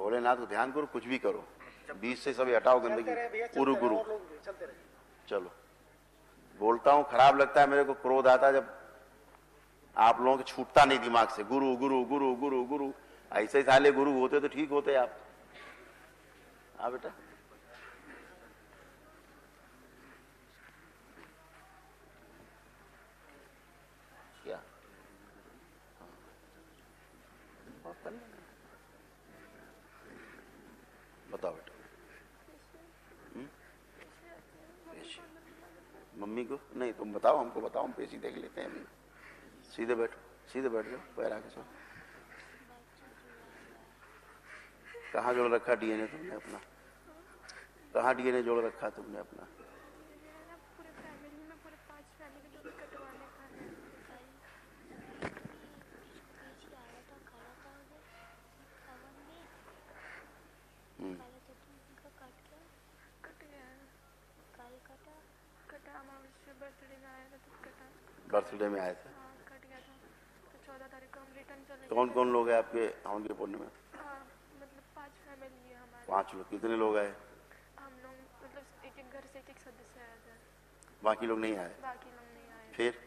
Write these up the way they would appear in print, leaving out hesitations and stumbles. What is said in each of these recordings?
भोलेनाथ को ध्यान करो, कुछ भी करो, बीच से सभी हटाओ गंदगी। गुरु गुरु चलो। बोलता हूँ, खराब लगता है मेरे को, क्रोध आता है जब आप लोगों को छूटता नहीं दिमाग से गुरु गुरु गुरु गुरु गुरु। ऐसे ही साले गुरु होते तो ठीक होते आप। हाँ बेटा, क्या बताओ बेटा। मम्मी को नहीं, तुम बताओ, हमको बताओ, हम पेशी देख लेते हैं अभी। सीधे बैठो, सीधे बैठ जाओ, पैर आके सो। कहाँ जोड़ रखा डीएनए तुमने अपना? कहाँ डीएनए जोड़ रखा तुमने अपना? बर्थडे में आए थे। तो 14 तारीख को हम रिटर्न चले। कौन कौन लोग हैं आपके हवन के पुण्य में? मतलब 5 फैमिली है हमारी। 5 लोग। कितने लोग आए? हम लोग मतलब एक एक घर से एक एक सदस्य आए थे। बाकी लोग नहीं आए? बाकी लोग नहीं आए। फिर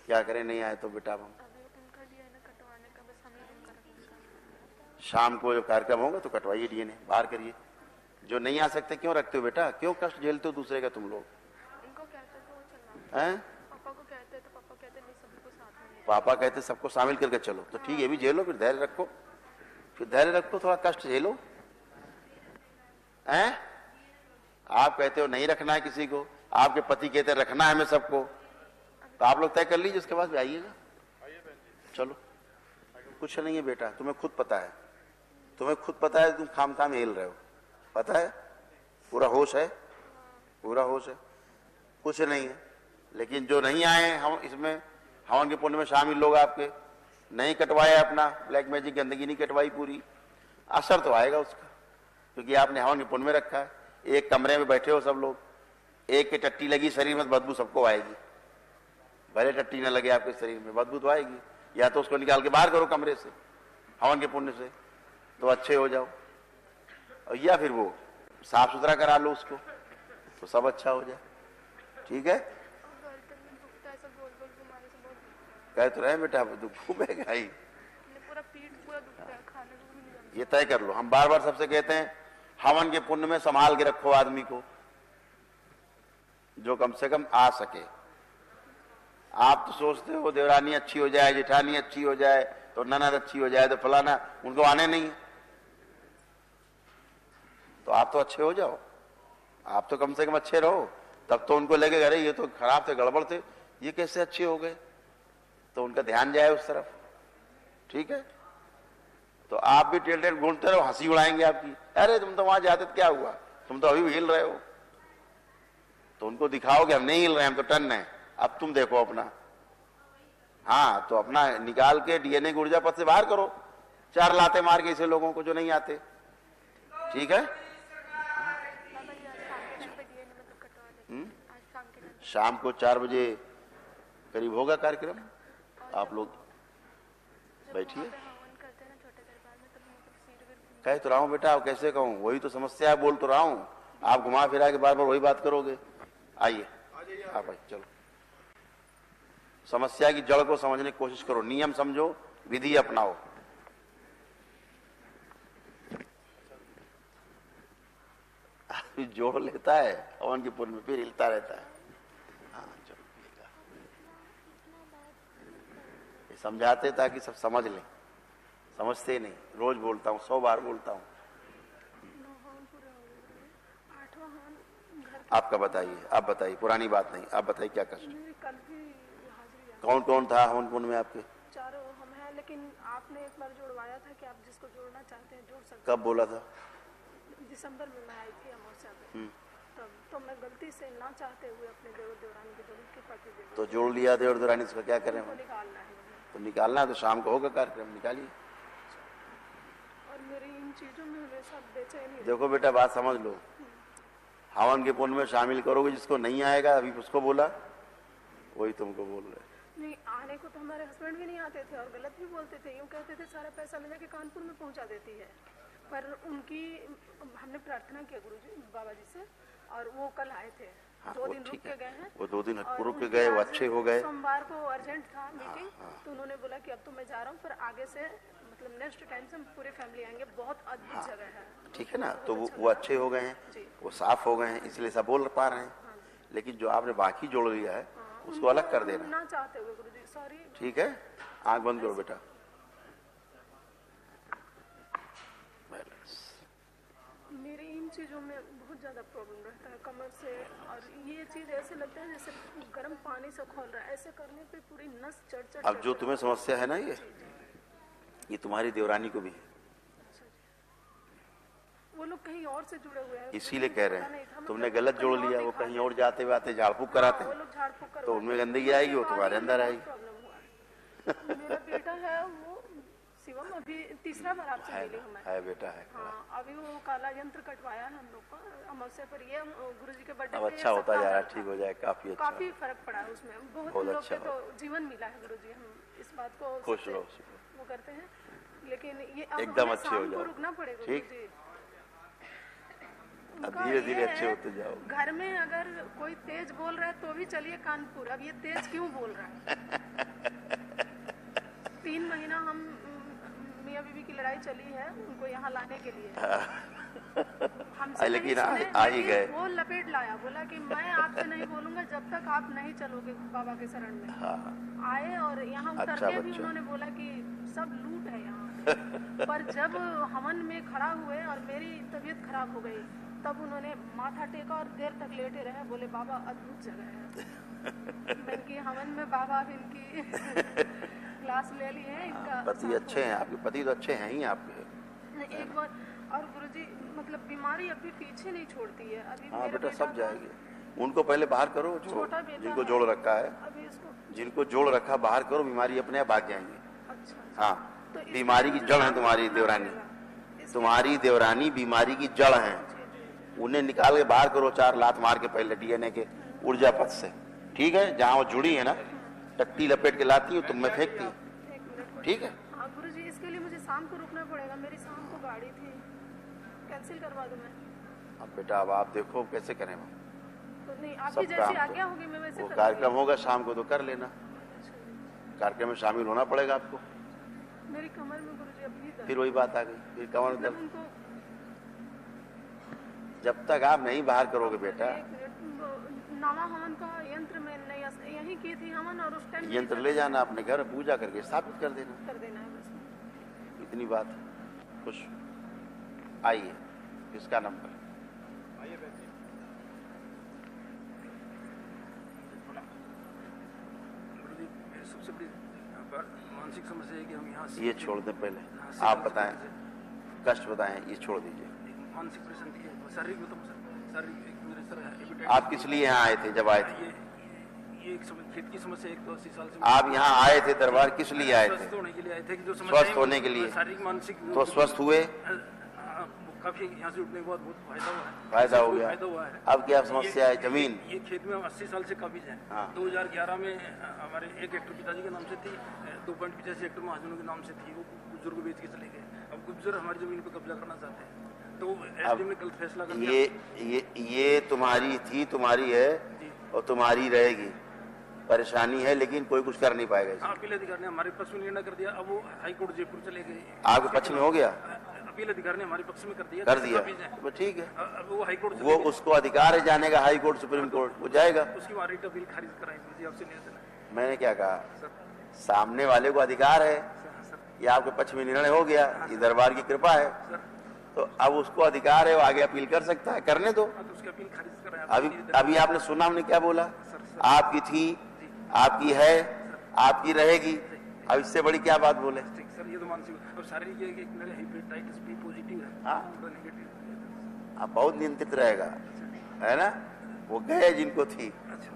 क्या करें, नहीं आए तो बेटा? हम अभी उनका डीएनए कटवाने का बस हम ही दिन करेंगे। शाम को जब कार्यक्रम होगा तो कटवाइए डीएनए, बाहर करिए। जो नहीं आ सकते क्यों रखते हो बेटा? क्यों कष्ट झेलते हो दूसरे का तुम लोग? उनको कहते तो चलना हैं? पापा को कहते तो पापा कहते नहीं, सबको साथ में। पापा कहते सबको शामिल करके चलो, तो ठीक है, भी झेलो, फिर धैर्य रखो, फिर धैर्य रखो, थोड़ा कष्ट झेलो। हैं? आप कहते हो नहीं रखना है किसी को, आपके पति कहते हैं रखना है हमें सबको, तो आप लोग तय कर लीजिए, उसके बाद भी आइएगा। चलो, कुछ नहीं है बेटा, तुम्हें खुद पता है, तुम्हें खुद पता है तुम खाम खाम हिल रहे हो, पता है, पूरा होश है, पूरा होश है, कुछ नहीं है। लेकिन जो नहीं आए हम इसमें हवन के पुण्य में शामिल लोग, आपके नहीं कटवाए अपना ब्लैक मैजिक गंदगी नहीं कटवाई पूरी, असर तो आएगा उसका, क्योंकि आपने हवन के पुण्य में रखा है। एक कमरे में बैठे हो सब लोग, एक की टट्टी लगी शरीर में, बदबू सबको आएगी। भले टट्टी न लगे आपके शरीर में, बदबू तो आएगी। या तो उसको निकाल के बाहर करो कमरे से हवन के पुण्य से, तो अच्छे हो जाओ, और या फिर वो साफ सुथरा करा लो उसको, तो सब अच्छा हो जाए। ठीक है? कह तो रहे बेटा, घूमेगा ही, पूरा पीठ पूरा दुखता है, खाने को भी नहीं जाता। ये तय कर लो। हम बार बार सबसे कहते हैं हवन के पुण्य में संभाल के रखो आदमी को, जो कम से कम आ सके। आप तो सोचते हो देवरानी अच्छी हो जाए, जेठानी अच्छी हो जाए, तो ननद अच्छी हो जाए, तो फलाना, उनको आने नहीं, तो आप तो अच्छे हो जाओ, आप तो कम से कम अच्छे रहो, तब तो उनको लगेगा अरे ये तो खराब थे, गड़बड़ थे, ये कैसे अच्छे हो गए, तो उनका ध्यान जाए उस तरफ। ठीक है? तो आप भी टेल टेल घूमते रहो, हंसी उड़ाएंगे आपकी, अरे तुम तो वहां जाते तो क्या हुआ, तुम तो अभी भी हिल रहे हो, तो उनको दिखाओगे हम नहीं हिल रहे, हम तो टन है, अब तुम देखो अपना। हाँ, तो अपना निकाल के डीएनए की ऊर्जा पथ से बाहर करो, 4 लाते मार के ऐसे लोगों को जो नहीं आते। ठीक है? शाम को 4 बजे करीब होगा कार्यक्रम, आप लोग बैठिए। कह तो रहा हूँ बेटा, कैसे कहूँ, वही तो समस्या है, बोल तो रहा हूँ, आप घुमा फिरा के बार बार वही बात करोगे। आइए आप आइए, चलो समस्या की जड़ को समझने की कोशिश करो, नियम समझो, विधि अपनाओ। जोड़ लेता है हवन की पुण्य में, फिर हिलता रहता है। हाँ चलो, ये समझाते ताकि सब समझ लें, समझते नहीं। रोज बोलता हूँ, 100 बार बोलता हूँ। आपका बताइए, आप बताइए, पुरानी बात नहीं, आप बताइए क्या कष्ट। कौन कौन था हवन कुंड में आपके? 4 हम हैं, लेकिन आपने एक बार जोड़वाया था कि आप जिसको जोड़ना चाहते हैं जोड़ सकते हैं। कब बोला था? दिसंबर में मैं आई थी अमावस्या पे, तब तो मैं गलती से ना चाहते हुए अपने देवर देवरानी के जोड़ी के पति देव, तो जोड़ लिया देवर देवरानी, इसका क्या करें? निकालना है तो निकालना है, तो शाम को होगा कार्यक्रम, निकालिए। और मेरी इन चीजों में हमेशा बेचैनी। देखो बेटा, बात समझ लो, हवन के पुण्य में शामिल करोगे, जिसको नहीं आएगा अभी उसको बोला, वही तुमको बोल रहे। नहीं आने को तो हमारे हस्बैंड भी नहीं आते थे और गलत भी बोलते थे, यूँ कहते थे सारा पैसा ले जाके कानपुर में पहुंचा देती है। पर उनकी हमने प्रार्थना किया गुरुजी बाबा जी से, और वो कल आए थे। हाँ, 2 दिन रुक के गए हैं। वो 2 दिन और रुक के उनकी गए, वो आज अच्छे हो गए। सोमवार को अर्जेंट था मीटिंग, हाँ। तो उन्होंने बोला कि अब तो मैं जा रहा हूँ, पर आगे से मतलब नेक्स्ट टाइम से हम पूरी फैमिली आएंगे। बहुत अद्भुत जगह है। ठीक है ना, तो वो अच्छे हो गए हैं, वो साफ हो गए हैं, इसलिए सब बोल पा रहे हैं। लेकिन जो आपने बाकी जोड़ लिया है उसको अलग कर देना ना चाहते हुए गुरुजी, सॉरी। ठीक है, आंख बंद करो बेटा। मेरे इन चीजों में बहुत ज्यादा प्रॉब्लम रहता है, कमर से, और ये चीज ऐसे लगता है जैसे गर्म पानी से खोल रहा है। ऐसे करने पे पूरी नस चढ़ अब जो तुम्हें समस्या है ना, ये तुम्हारी देवरानी को भी है। वो लोग कहीं और से जुड़े हुए हैं, इसीलिए कह रहे हैं तुमने गलत जोड़ लिया। वो कहीं और जाते हुए झाड़ फूक कराते वो हैं, लोग झाड़ फूक तो उनमें गंदगी आएगी, वो तुम्हारे अंदर आएगी। मेरा बेटा है वो शिवम, अभी तीसरा बार आपसे मिली हूँ मैं। है बेटा है। हाँ, अभी वो काला यंत्र कटवाया है हम लोग का अमावस्या पर। ये गुरुजी के बर्थडे अब पे अच्छा होता जा रहा है, ठीक हो जाए, काफी अच्छा, काफी फर्क पड़ा है उसमें। बहुत लोग अच्छा के तो जीवन मिला है गुरुजी, हम इस बात को खुश रहो, वो करते हैं। लेकिन ये अब एकदम हमें अच्छे हो शाम को जाओ, रुकना पड़ेगा ठीक? गुरुजी। अब धीरे धीरे अच्छे होते जाओ। घर में अगर कोई तेज बोल रहा है तो भी चलिए कानपुर, अब ये तेज क्यों बोल रहा है? 3 महीना हम मियाँ बीवी की लड़ाई चली है उनको यहाँ लाने के लिए। हमसे लेकिन नहीं सुने, आ ही गए। वो लपेट लाया, बोला कि मैं आपसे नहीं बोलूंगा जब तक आप नहीं चलोगे बाबा के शरण में। हाँ। आए और यहाँ उतर अच्छा के भी बच्चा। उन्होंने बोला कि सब लूट है यहाँ। पर जब हवन में खड़ा हुए और मेरी तबीयत खराब हो गई, तब उन्होंने माथा टेका और देर तक लेटे रहे। बोले बाबा अद्भुत जगह है। इनकी हवन में बाबा इनकी क्लास ले ली है। इनका पति अच्छे हैं आपके, पति तो अच्छे हैं ही आपके। एक बार और गुरुजी, मतलब बीमारी अभी पीछे नहीं छोड़ती है। अभी हाँ मेरा बेटा, सब था, जाएंगे। उनको पहले बाहर करो, जो छोटा बेटा जिनको है। जोड़ रखा है, अभी इसको जिनको जोड़ रखा बाहर करो, बीमारी अपने आप भाग जाएंगी। अच्छा। हाँ, तो इसके बीमारी की मुझे जड़ है सामना तुम्हारी करना देवरानी। पड़ेगा। तुम्हारी देवरानी बीमारी की जड़ है। उन्हें निकाल के बाहर करो, 4 लात मार के पहले डीएनए के ऊर्जा पथ से। ठीक है, जहाँ वो जुड़ी है ना, टट्टी लपेट के लाती हूँ, तुम में फेंकती हूँ। एक मिनट। ठीक है, हाँ गुरुजी, इसके लिए मुझे शाम को रुकना पड़ेगा। मेरी शाम को गाड़ी थी, कैंसिल करवा दूं मैं? अब बेटा अब आप देखो कैसे करें हम। तो नहीं, आपकी सब जैसी काम आज्ञा होगी मैं वैसे वो करूंगी। कार्यक्रम होगा शाम को, तो कर लेना। कार्यक्रम में शामिल होना पड़ेगा आपको। मेरी कमर में गुरुजी अभी दर्द। फिर वही बात आ गई, फिर कमर में मतलब दर्द। उनको जब तक आप नहीं बाहर करोगे बेटा। एक मिनट, नवा हवन का यंत्र में नहीं, यही की थी हवन, और उस टाइम यंत्र ले जाना अपने घर, पूजा करके स्थापित कर देना। कर देना है बस। इतनी बात है। खुश आइए, किसका नंबर? सबसे बड़ी मानसिक समस्या है कि हम यहाँ ये छोड़ दें पहले, आप बताएं, कष्ट बताएं, ये छोड़ दीजिए। मानसिक परेशानी है, शारीरिक मतलब शारीरिक मेरे सर हैबिटेट। आप किस लिए यहाँ आए थे जब आए थे? ये एक खेत की समस्या, एक तो 80 साल से आप यहाँ आए थे दरबार किस लिए आए थे? स्वस्थ होने के लिए आए थे कि जो स्वस्थ होने के लिए। शारीरिक मानसिक तो स्वस्थ हुए, काफी यहाँ से उठने के बाद बहुत फायदा हुआ है। फायदा हो गया। फायदा हुआ है। अब क्या समस्या है? जमीन। ये खेत में हम 80 साल से काबिज हैं। हाँ। 2011 में हमारे 1 हेक्टर पिताजी के नाम से थी, 2.85 हेक्टर महाजनों के नाम से थी। वो बुजुर्ग बेच के चले गए। अब बुजुर्ग हमारी जमीन पे कब्जा करना चाहते हैं, तो एसडीएम ने गलत फैसला कर दिया। ये तुम्हारी थी, तुम्हारी है और तुम्हारी रहेगी। परेशानी है लेकिन कोई कुछ कर नहीं पाएगा। हाँ, अपील अधिकारी ने हमारे पक्ष में निर्णय कर दिया। अब वो हाई कोर्ट जयपुर चले गए। आपके पक्ष में हो गया? अपील अधिकारी ने हमारे पक्ष में कर दिया। कर दिया, तो ठीक है। अब वो हाई कोर्ट, वो उसको अधिकार है जाने का, हाई कोर्ट, सुप्रीम कोर्ट, वो जाएगा। उसकी वहाँ रिट अपील खारिज कराई मुझे, आपसे निवेदन है। मैंने क्या कहा? सर, सामने वाले को अधिकार है, सर, ये आपके पक्ष में निर्णय हो गया, ये दरबार की कृपा है, सर, तो अब उसको अधिकार है, वो आगे अपील कर सकता है, करने दो। तो उसकी अपील खारिज कराई। अभी आपने सुना हमने क्या बोला? आपकी थी, आपकी है, आपकी रहेगी। अब इससे बड़ी क्या बात बोले? ठीक सर, ये तो मानसिक। अब शारीरिक एक मेरे हेपेटाइटिस बी पॉजिटिव है। हाँ। थोड़ा नेगेटिव। अब बहुत नियंत्रित रहेगा, है ना? वो गए जिनको थी। अच्छा,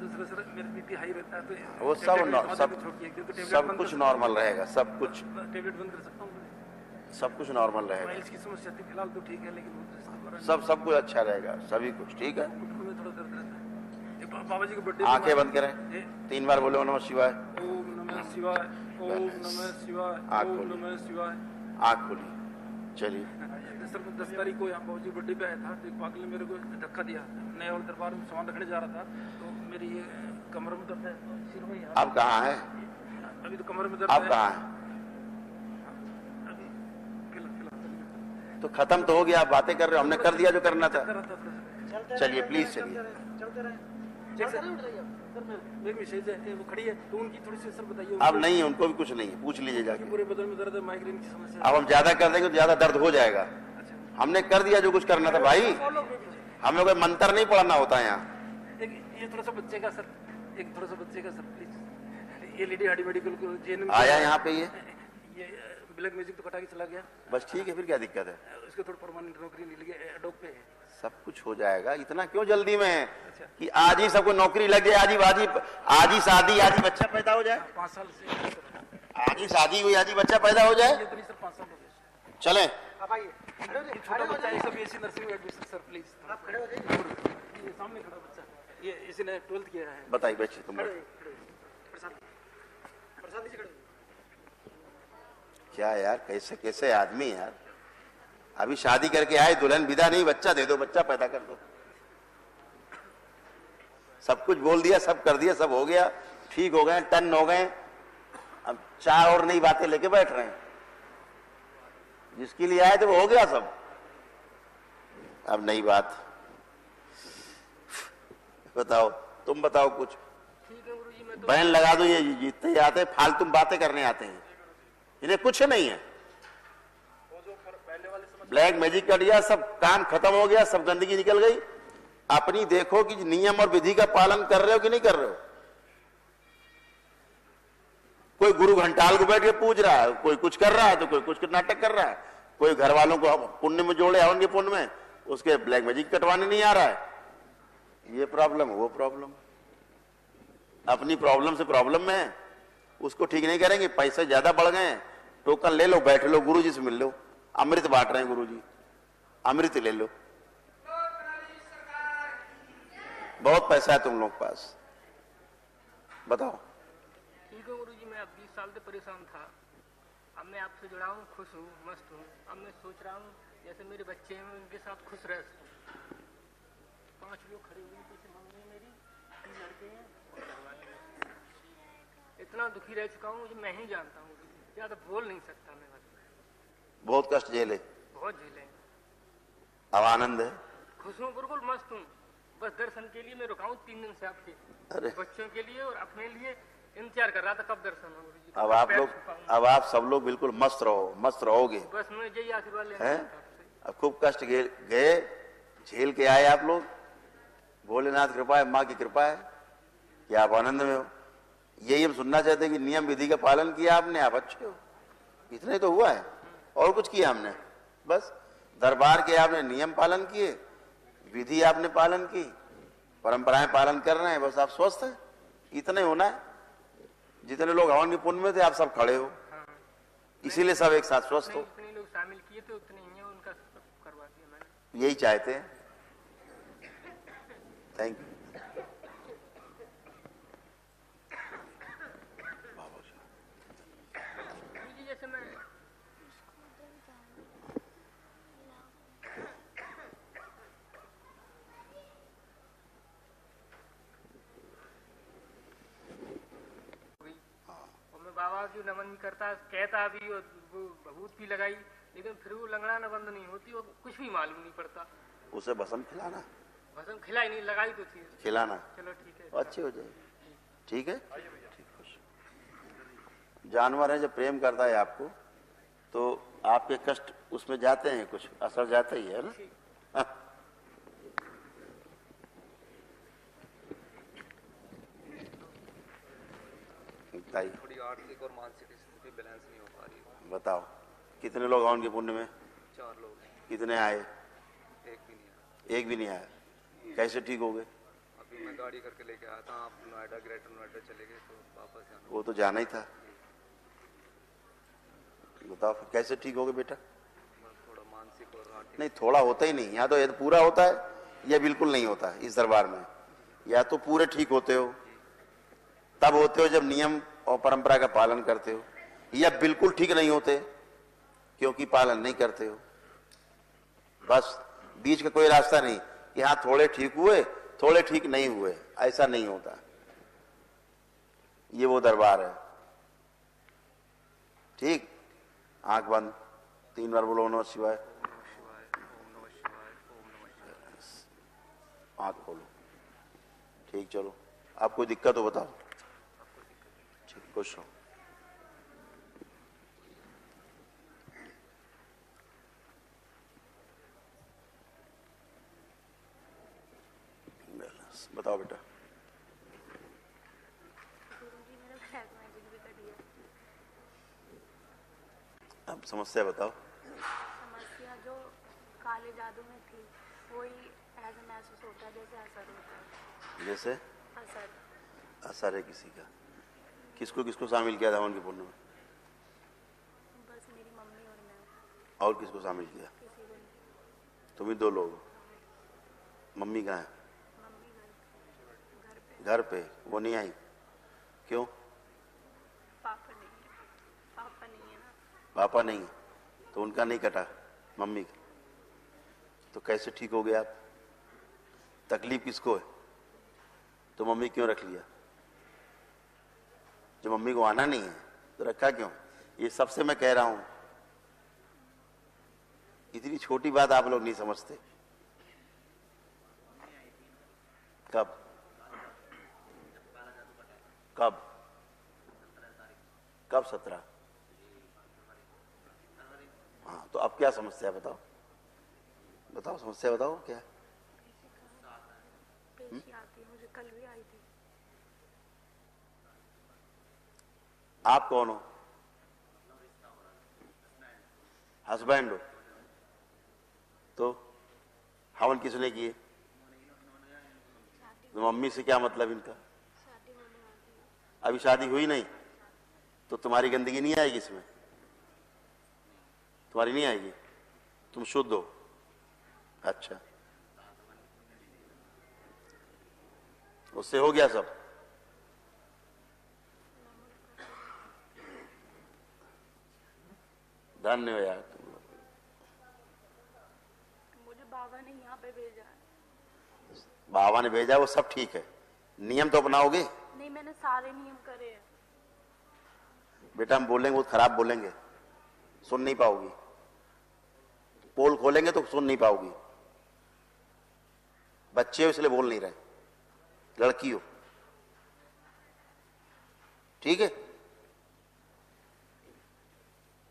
दूसरा सर मेरा बीपी हाई रहता है, तो वो सब कुछ नॉर्मल रहेगा, सब कुछ टेबलेट बंद कर सकता हूँ। सब कुछ नॉर्मल रहेगा। फाइल्स की समस्या थी, फिलहाल तो ठीक है, लेकिन सब कुछ अच्छा रहेगा, सभी कुछ ठीक है। घुटनों में थोड़ा दर्द रहता है। बाबा जी के बर्थडे, आंखें बंद करें, 3 बार बोले ओम नमः शिवाय। ओम नमः शिवाय, ओम नमः शिवाय, आँख ओम खोलिए। नमः शिवाय। आँख खोली, चलिए। सर 10 तारीख को यहाँ बाबूजी बर्थडे पे आया था, तो एक पागल ने मेरे को धक्का दिया। नए और दरबार में सामान रखने जा रहा था, तो मेरी ये कमर में दर्द है, सिर में यहाँ। आप कहाँ हैं? अभी तो कमर में दर्द आप है। कहाँ हैं? तो खत्म तो हो गया, आप बातें कर रहे हो, हमने कर दिया जो करना था। चलिए प्लीज चलिए। एक मैसेज है, वो खड़ी है, तो उनकी थोड़ी सी सर बताइए। अब नहीं है, उनको भी कुछ नहीं है, पूछ लीजिए जाके। पूरे बदन में दर्द है, माइग्रेन की समस्या। अब हम ज्यादा कर देंगे तो ज्यादा दर्द हो जाएगा। हमने कर दिया जो कुछ करना था भाई, हमें कोई मंत्र नहीं पढ़ना होता है यहाँ। ये थोड़ा सा बच्चे का सर, एक थोड़ा सा बच्चे का सर प्लीज। ये लेडी हार्डी मेडिकल को जेएनएम आया यहाँ पे, ये ब्लैक मैजिक तो कटा के चला गया। बस ठीक है, फिर क्या दिक्कत है? उसके थोड़ा परमानेंट नौकरी मिल गया, एडोप पे है। सब कुछ हो जाएगा, इतना क्यों जल्दी में है कि आज ही सबको नौकरी लग जाए, आज ही शादी, आज ही बच्चा पैदा हो जाए। 5 साल से आज ही शादी हुई, आज ही बच्चा पैदा हो जाए। ये तो नहीं सर, 5 साल हो गए। चले आप आइए, छोटा बच्चा है, सब बीएससी नर्सिंग में एडमिशन सर प्लीज। आप खड़े हो जाइए, ये सामने खड़ा बच्चा, ये इसी ने 12th किया है। बताइए बच्चे, तुम प्रसाद जी खड़े। क्या यार, कैसे कैसे आदमी यार, अभी शादी करके आए, दुल्हन विदा नहीं, बच्चा दे दो, बच्चा पैदा कर दो। सब कुछ बोल दिया, सब कर दिया, सब हो गया, ठीक हो गए, टन हो गए। अब 4 और नई बातें लेके बैठ रहे हैं। जिसके लिए आए थे वो हो गया सब, अब नई बात। बताओ, तुम बताओ कुछ। बैन लगा दो, ये जितने आते हैं फालतू बातें करने आते हैं, इन्हें कुछ नहीं है। ब्लैक मैजिक कर दिया, सब काम खत्म हो गया, सब गंदगी निकल गई। अपनी देखो कि नियम और विधि का पालन कर रहे हो कि नहीं कर रहे हो। कोई गुरु घंटाल को बैठ के पूज रहा है, कोई कुछ कर रहा है, तो कोई कुछ नाटक कर रहा है, कोई घर वालों को पुण्य में जोड़े, हवन के पुण्य में, उसके ब्लैक मैजिक कटवाने नहीं आ रहा है। ये प्रॉब्लम, वो प्रॉब्लम, अपनी प्रॉब्लम से प्रॉब्लम में है, उसको ठीक नहीं करेंगे। पैसे ज्यादा बढ़ गए हैं, टोकन ले लो, बैठ लो, गुरु जी से मिल लो, अमृत बांट रहे हैं गुरु जी, अमृत ले लो। बहुत पैसा है तुम लोग के पास, बताओ। ठीक है गुरु जी, मैं अब 20 साल से परेशान था, अब मैं आपसे जुड़ा हूँ, खुश हूँ, मस्त हूँ। अब मैं सोच रहा हूँ जैसे मेरे बच्चे हैं, उनके साथ खुश रह सकूं। 5 लोग खड़े हुए पीछे, मम्मी मेरी, 3 लड़के हैं और घरवाले हैं। इतना दुखी रह चुका हूँ, मुझे मैं ही जानता हूँ, ज्यादा बोल नहीं सकता मैं। बस बहुत कष्ट झेले, बहुत झेले। अब आनंद है, खुश हूँ, बिल्कुल मस्त हूँ। बस दर्शन के लिए मैं रुका हूँ 3 दिन से आपके, अरे बच्चों के लिए और अपने लिए इंतजार कर रहा था कब दर्शन हो गुरु जी। अब आप लोग, अब आप सब लोग बिल्कुल मस्त रहो, मस्त रहोगे। बस मुझे यही आशीर्वाद लेना हैं? था आपसे। अब खूब कष्ट गए, झेल के आए आप लोग, भोलेनाथ कृपा है, माँ की कृपा है कि आप आनंद में हो। यही हम सुनना चाहते हैं कि नियम विधि का पालन किया आपने, आप अच्छे हो, इतना ही तो हुआ है, और कुछ किया हमने? बस दरबार के आपने नियम पालन किए, विधि आपने पालन की, परंपराएं पालन कर रहे हैं, बस आप स्वस्थ हैं, इतना ही होना है। जितने लोग हवन के पुण्य में थे, आप सब खड़े हो, इसीलिए सब एक साथ स्वस्थ हो। जितने लोग शामिल किए थे उतने ही हैं, उनका सब करवा दिया मैंने। यही चाहते हैं। Thank you. जैसे मैं बाबा की नमन भी करता, कहता भी, और वो भभूत भी लगाई, लेकिन फिर वो लंगड़ाना बंद नहीं होती, और कुछ भी मालूम नहीं पड़ता। उसे भस्म खिलाना, भस्म खिलाई नहीं, लगाई तो थी, खिलाना, चलो ठीक है, अच्छी हो जाएगी। ठीक है, ठीक, खुश। जानवर है, जब प्रेम करता है आपको, तो आपके कष्ट उसमें जाते हैं, कुछ असर जाता ही है ना। थोड़ी आर्थिक और मानसिक स्थिति बैलेंस नहीं हो पा रही है। बताओ, कितने लोग हवन के पुण्य में? 4 लोग, कितने आए? एक भी नहीं आया। एक भी नहीं आया। कैसे ठीक हो गए? अभी मैं गाड़ी करके लेके आया था, आप नोएडा, ग्रेटर नोएडा चले गए, तो वापस जाना। वो तो जाना ही था। बताओ फिर कैसे ठीक हो गए बेटा? थोड़ा मानसिक और आर्थिक। नहीं, थोड़ा होता ही नहीं, यहाँ तो ये पूरा होता है, या बिल्कुल नहीं होता है इस दरबार में। या तो पूरे ठीक होते हो, तब होते हो जब नियम और परंपरा का पालन करते हो, या बिल्कुल ठीक नहीं होते, क्योंकि पालन नहीं करते हो। बस बीच का कोई रास्ता नहीं कि हाँ थोड़े ठीक हुए थोड़े ठीक नहीं हुए, ऐसा नहीं होता। ये वो दरबार है। ठीक, आंख बंद, 3 बार बोलो नमः शिवाय। आंख खोलो। ठीक, चलो आप कोई दिक्कत हो बताओ। ठीक, खुश रहो। बताओ बेटा। अब समस्या बताओ। समस्या जो काले जादू में थी वही ऐसा महसूस होता है जैसे असर होता है। जैसे असर असर है किसी का। किसको किसको शामिल किया था हवन के पुण्य में? बस मेरी मम्मी और मैं। और किसको शामिल किया? किसी को नहीं। तुम ही 2 लोग। मम्मी कहाँ है? मम्मी घर पे। घर पे। वो नहीं आई क्यों? पापा नहीं है। पापा नहीं है ना। पापा नहीं है तो उनका नहीं कटा, मम्मी का। तो कैसे ठीक हो गया आप? तकलीफ किसको है? तो मम्मी क्यों रख लिया? जो मम्मी को आना नहीं है तो रखा क्यों? ये सबसे मैं कह रहा हूं, इतनी छोटी बात आप लोग नहीं समझते। कब कब कब 17? हाँ, तो अब क्या समस्या बताओ? बताओ समस्या बताओ क्या? पेशी आती है, मुझे कल भी आई थी। आप कौन हो? हस्बैंड हो? तो हवन किसने किए? तो मम्मी से क्या मतलब इनका? शादी होने वाली है। अभी शादी हुई नहीं तो तुम्हारी गंदगी नहीं आएगी इसमें? तुम्हारी नहीं आएगी? तुम शुद्ध हो। अच्छा, उससे हो गया सब? धन्य हो यार तुम लोग। मुझे बाबा ने यहाँ पे भेजा है। बाबा ने भेजा, वो सब ठीक है। नियम तो अपनाओगे? नहीं, मैंने सारे नियम करे हैं। बेटा हम बोलेंगे बहुत खराब बोलेंगे, सुन नहीं पाओगी। पोल खोलेंगे तो सुन नहीं पाओगी। बच्चे हो इसलिए बोल नहीं रहे, लड़की हो। ठीक है?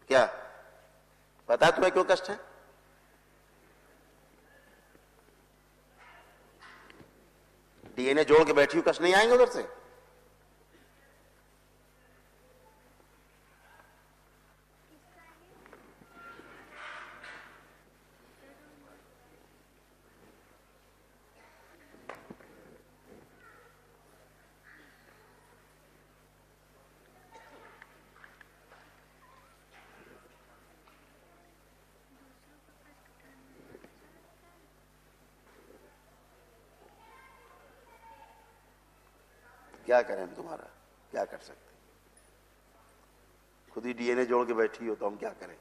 क्या पता है तुम्हें क्यों कष्ट है? डीएनए जोड़ के बैठी हुई, कष्ट नहीं आएंगे उधर से? क्या करें हम तुम्हारा? क्या कर सकते? खुद ही डीएनए जोड़ के बैठी हो तो हम क्या करें?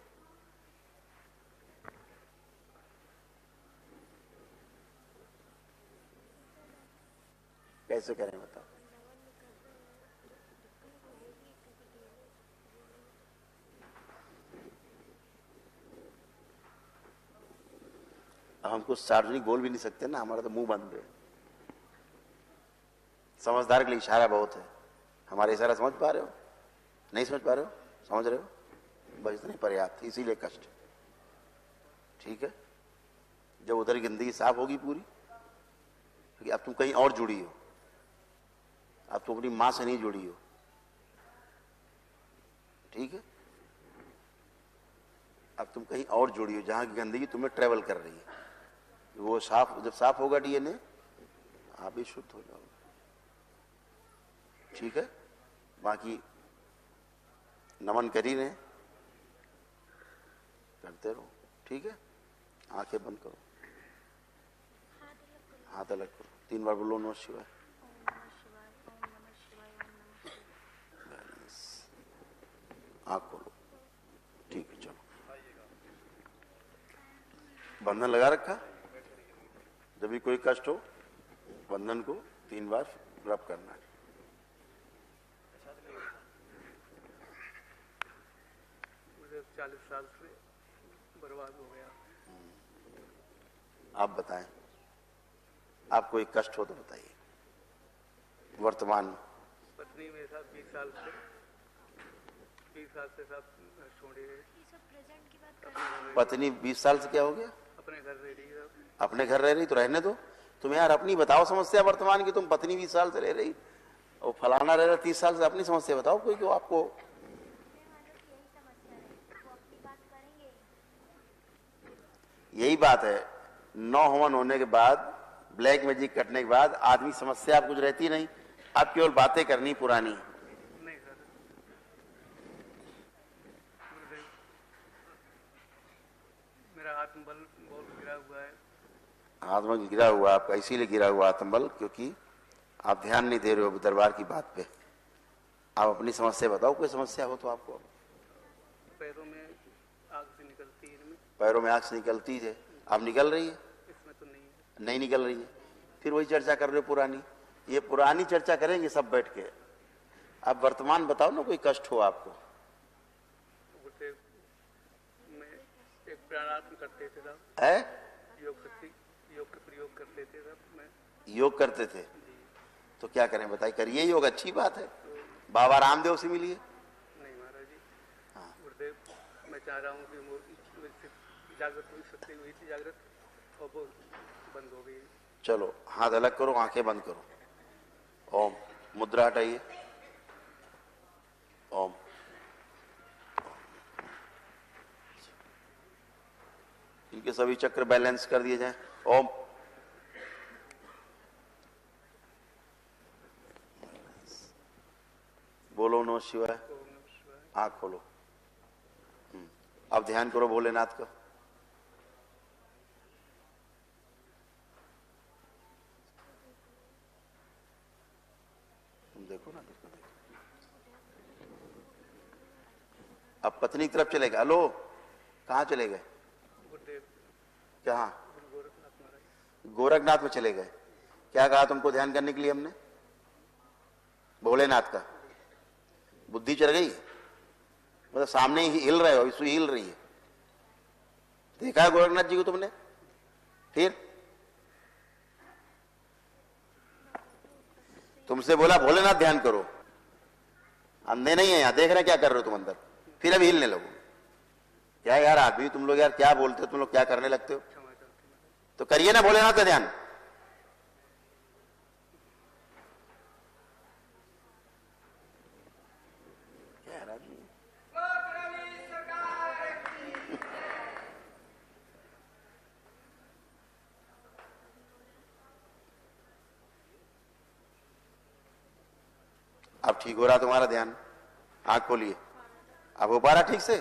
कैसे करें बताओ? अब हम कुछ सार्वजनिक बोल भी नहीं सकते ना, हमारा तो मुंह बंद है। समझदार के लिए इशारा बहुत है। हमारे इशारा समझ पा रहे हो? नहीं समझ पा रहे हो? समझ रहे हो? बस इतना ही पर्याप्त, इसीलिए कष्ट। ठीक है? जब उधर की गंदगी साफ होगी पूरी, क्योंकि अब तुम कहीं और जुड़ी हो, अब तुम अपनी मां से नहीं जुड़ी हो। ठीक है? अब तुम कहीं और जुड़ी हो जहां की गंदगी तुम्हें ट्रेवल कर रही है। वो साफ, जब साफ होगा डीएनए, आप भी शुद्ध हो जाओगे। ठीक है? बाकी नमन कर ही रहे, करते रहो। ठीक है? आंखें बंद करो, हाथ अलग करो, 3 बार बोलो नमः शिवाय। ओम नमः शिवाय, ओम नमः शिवाय, ओम नमः शिवाय। बैलेंस। आंख खोलो। ठीक है, चलो। बंधन लगा रखा। जब भी कोई कष्ट हो बंधन को 3 बार रब करना है। मुझे 40 साल से बर्बाद हो गया। आप बताएं, आपको कोई कष्ट हो तो बताइए। वर्तमान पत्नी मेरे साथ 20 साल से साथ छोड़े। पत्नी 20 साल से क्या हो गया? अपने घर रह रही है। अपने घर रह रही तो रहने दो। तुम यार अपनी बताओ समस्या वर्तमान की। तुम पत्नी 20 साल से रह रही और फलाना रह रहा 30 साल से, अपनी समस्या बताओ कोई। क्यों आपको यही बात है। 9 हवन होने के बाद, ब्लैक मैजिक कटने के बाद आदमी समस्या आप कुछ रहती नहीं। आप केवल बातें करनी पुरानी। नहीं सर, मेरा आत्मबल बहुत गिरा हुआ है। आत्मा गिरा हुआ आपका, इसीलिए गिरा हुआ आत्मबल, क्योंकि आप ध्यान नहीं दे रहे हो दरबार की बात पे। आप अपनी समस्या बताओ, कोई समस्या हो तो आपको। पैरों में आग से निकलती है। इनमें पैरों में आग से निकलती है, अब निकल रही है? इसमें तो नहीं है। नहीं निकल रही है, फिर वही चर्चा कर रहे हो पुरानी। ये पुरानी चर्चा करेंगे सब बैठ के। अब वर्तमान बताओ ना, कोई कष्ट हो आपको। बोलते मैं एक प्राणायाम करते थे साहब, है योग के प्रयोग करते थे साहब। मैं योग करते थे तो क्या करें बताइए। करिए योग, अच्छी बात है। बाबा रामदेव से मिलिए। नहीं महाराज जी, गुरुदेव मैं चाह रहा हूँ कि वो जागृत हुई सकती हुई थी जागृत, और वो बंद हो गई। चलो हाथ अलग करो, आंखें बंद करो। ओम, मुद्रा हटाइए। ओम। इनके सभी चक्र बैलेंस कर दिए जाएं। ओम। बोलो नमः शिवाय। आंख खोलो। अब ध्यान करो भोलेनाथ का। तुम देखो ना, देखो देखो। अब पत्नी की तरफ चले गए। हेलो, कहाँ चले गए? गुरुदेव कहाँ? गोरखनाथ महाराज। गोरखनाथ में चले गए। क्या कहा तुमको ध्यान करने के लिए हमने? भोलेनाथ का। बुद्धि चल गई, मतलब सामने ही हिल रहे हो, अभी सुई हिल रही है। देखा है गोरखनाथ जी को तुमने? फिर तुमसे बोला भोलेनाथ ध्यान करो, अंधे नहीं है, यहां देख रहे क्या कर रहे हो तुम अंदर, फिर अभी हिलने लगो। क्या यार आदमी तुम लोग, यार क्या बोलते हो तुम लोग, क्या करने लगते हो? तो करिए ना भोलेनाथ का ध्यान। अब ठीक हो रहा तुम्हारा ध्यान? आंख खोलिए। अब हो पा रहा ठीक से?